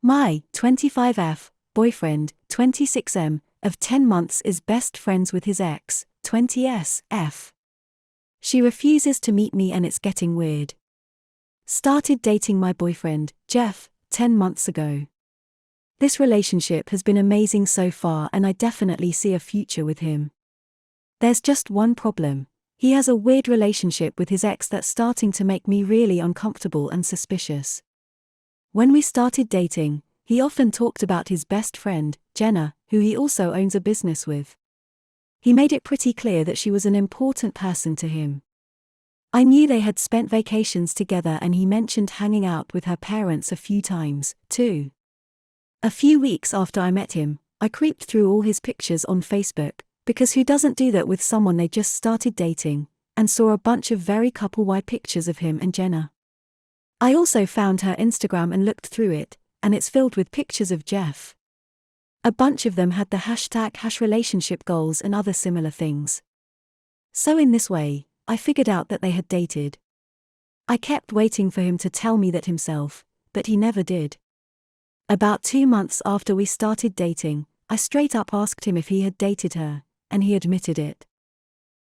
My 25F boyfriend, 26M, of 10 months is best friends with his ex, 20S. She refuses to meet me and it's getting weird. Started dating my boyfriend, Jeff, 10 months ago. This relationship has been amazing so far and I definitely see a future with him. There's just one problem. He has a weird relationship with his ex that's starting to make me really uncomfortable and suspicious. When we started dating, he often talked about his best friend, Jenna, who he also owns a business with. He made it pretty clear that she was an important person to him. I knew they had spent vacations together and he mentioned hanging out with her parents a few times, too. A few weeks after I met him, I creeped through all his pictures on Facebook, because who doesn't do that with someone they just started dating, and saw a bunch of very couple-wide pictures of him and Jenna. I also found her Instagram and looked through it, and it's filled with pictures of Jeff. A bunch of them had the #relationship goals and other similar things. So in this way, I figured out that they had dated. I kept waiting for him to tell me that himself, but he never did. About 2 months after we started dating, I straight up asked him if he had dated her, and he admitted it.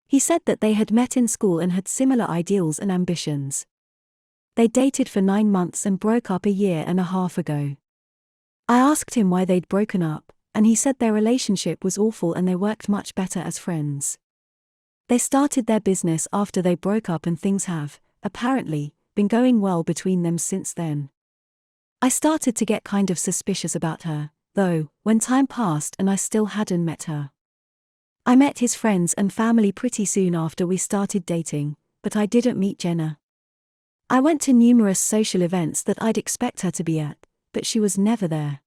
He said that they had met in school and had similar ideals and ambitions. They dated for 9 months and broke up a year and a half ago. I asked him why they'd broken up, and he said their relationship was awful and they worked much better as friends. They started their business after they broke up and things have, apparently, been going well between them since then. I started to get kind of suspicious about her, though, when time passed and I still hadn't met her. I met his friends and family pretty soon after we started dating, but I didn't meet Jenna. I went to numerous social events that I'd expect her to be at, but she was never there.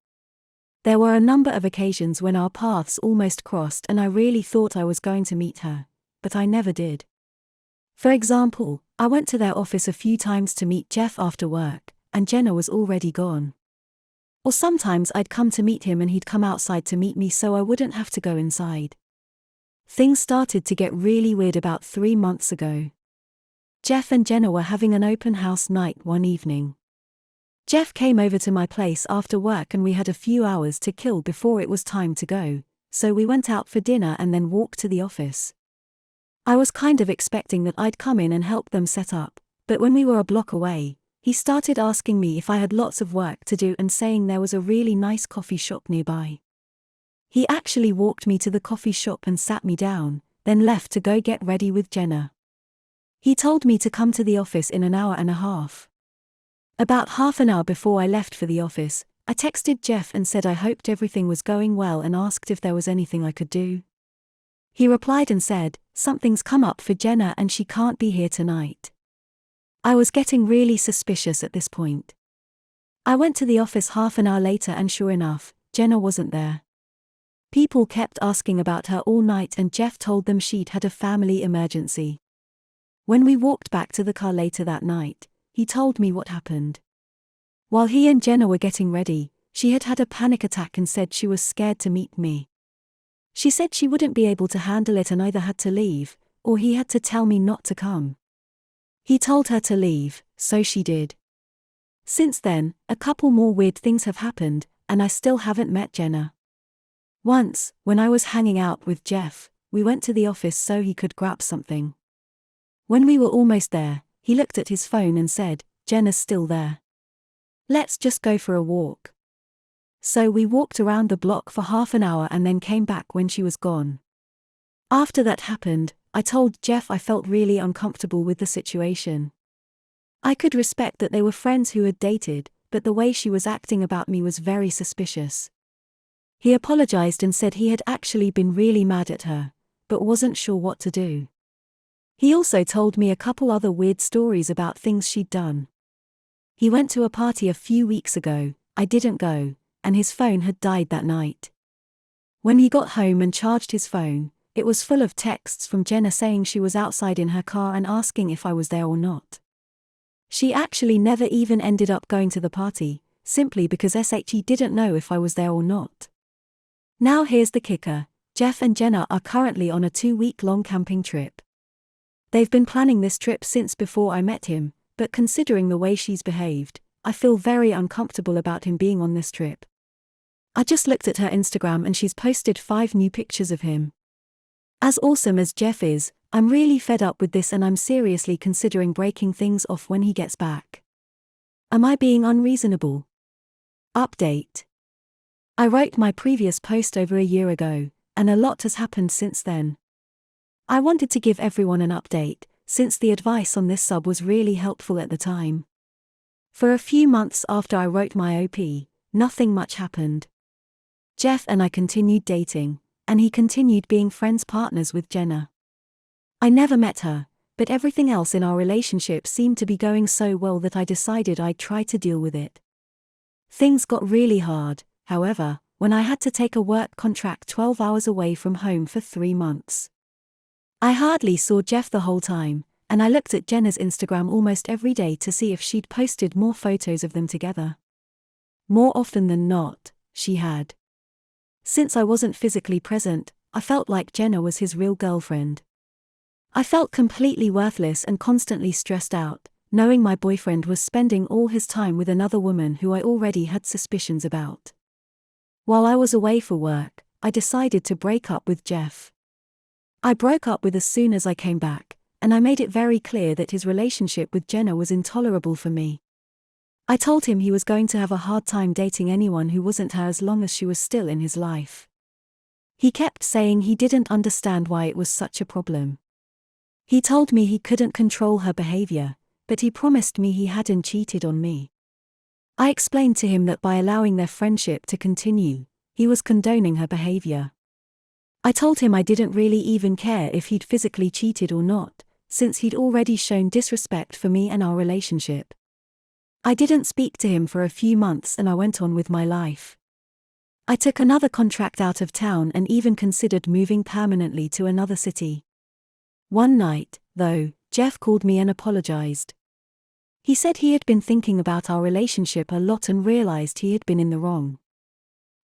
There were a number of occasions when our paths almost crossed and I really thought I was going to meet her, but I never did. For example, I went to their office a few times to meet Jeff after work, and Jenna was already gone. Or sometimes I'd come to meet him and he'd come outside to meet me so I wouldn't have to go inside. Things started to get really weird about 3 months ago. Jeff and Jenna were having an open house night one evening. Jeff came over to my place after work and we had a few hours to kill before it was time to go, so we went out for dinner and then walked to the office. I was kind of expecting that I'd come in and help them set up, but when we were a block away, he started asking me if I had lots of work to do and saying there was a really nice coffee shop nearby. He actually walked me to the coffee shop and sat me down, then left to go get ready with Jenna. He told me to come to the office in an hour and a half. About half an hour before I left for the office, I texted Jeff and said I hoped everything was going well and asked if there was anything I could do. He replied and said, "Something's come up for Jenna and she can't be here tonight." I was getting really suspicious at this point. I went to the office half an hour later and sure enough, Jenna wasn't there. People kept asking about her all night and Jeff told them she'd had a family emergency. When we walked back to the car later that night, he told me what happened. While he and Jenna were getting ready, she had had a panic attack and said she was scared to meet me. She said she wouldn't be able to handle it and either had to leave, or he had to tell me not to come. He told her to leave, so she did. Since then, a couple more weird things have happened, and I still haven't met Jenna. Once, when I was hanging out with Jeff, we went to the office so he could grab something. When we were almost there, he looked at his phone and said, "Jenna's still there. Let's just go for a walk." So we walked around the block for half an hour and then came back when she was gone. After that happened, I told Jeff I felt really uncomfortable with the situation. I could respect that they were friends who had dated, but the way she was acting about me was very suspicious. He apologized and said he had actually been really mad at her, but wasn't sure what to do. He also told me a couple other weird stories about things she'd done. He went to a party a few weeks ago, I didn't go, and his phone had died that night. When he got home and charged his phone, it was full of texts from Jenna saying she was outside in her car and asking if I was there or not. She actually never even ended up going to the party, simply because he didn't know if I was there or not. Now here's the kicker, Jeff and Jenna are currently on a 2-week-long camping trip. They've been planning this trip since before I met him, but considering the way she's behaved, I feel very uncomfortable about him being on this trip. I just looked at her Instagram and she's posted 5 new pictures of him. As awesome as Jeff is, I'm really fed up with this and I'm seriously considering breaking things off when he gets back. Am I being unreasonable? Update. I wrote my previous post over a year ago, and a lot has happened since then. I wanted to give everyone an update, since the advice on this sub was really helpful at the time. For a few months after I wrote my OP, nothing much happened. Jeff and I continued dating, and he continued being partners with Jenna. I never met her, but everything else in our relationship seemed to be going so well that I decided I'd try to deal with it. Things got really hard, however, when I had to take a work contract 12 hours away from home for 3 months. I hardly saw Jeff the whole time, and I looked at Jenna's Instagram almost every day to see if she'd posted more photos of them together. More often than not, she had. Since I wasn't physically present, I felt like Jenna was his real girlfriend. I felt completely worthless and constantly stressed out, knowing my boyfriend was spending all his time with another woman who I already had suspicions about. While I was away for work, I decided to break up with Jeff. I broke up with as soon as I came back, and I made it very clear that his relationship with Jenna was intolerable for me. I told him he was going to have a hard time dating anyone who wasn't her as long as she was still in his life. He kept saying he didn't understand why it was such a problem. He told me he couldn't control her behavior, but he promised me he hadn't cheated on me. I explained to him that by allowing their friendship to continue, he was condoning her behavior. I told him I didn't really even care if he'd physically cheated or not, since he'd already shown disrespect for me and our relationship. I didn't speak to him for a few months and I went on with my life. I took another contract out of town and even considered moving permanently to another city. One night, though, Jeff called me and apologized. He said he had been thinking about our relationship a lot and realized he had been in the wrong.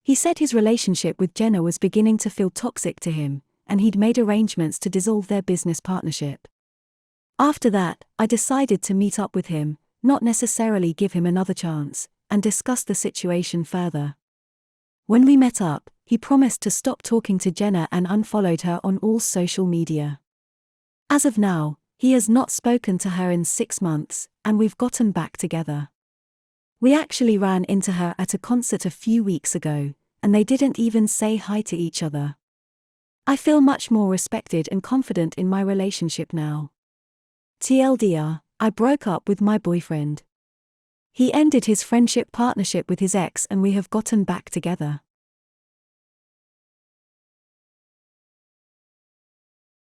He said his relationship with Jenna was beginning to feel toxic to him, and he'd made arrangements to dissolve their business partnership. After that, I decided to meet up with him, not necessarily give him another chance, and discuss the situation further. When we met up, he promised to stop talking to Jenna and unfollowed her on all social media. As of now, he has not spoken to her in 6 months, and we've gotten back together. We actually ran into her at a concert a few weeks ago, and they didn't even say hi to each other. I feel much more respected and confident in my relationship now. TLDR, I broke up with my boyfriend. He ended his friendship partnership with his ex and we have gotten back together.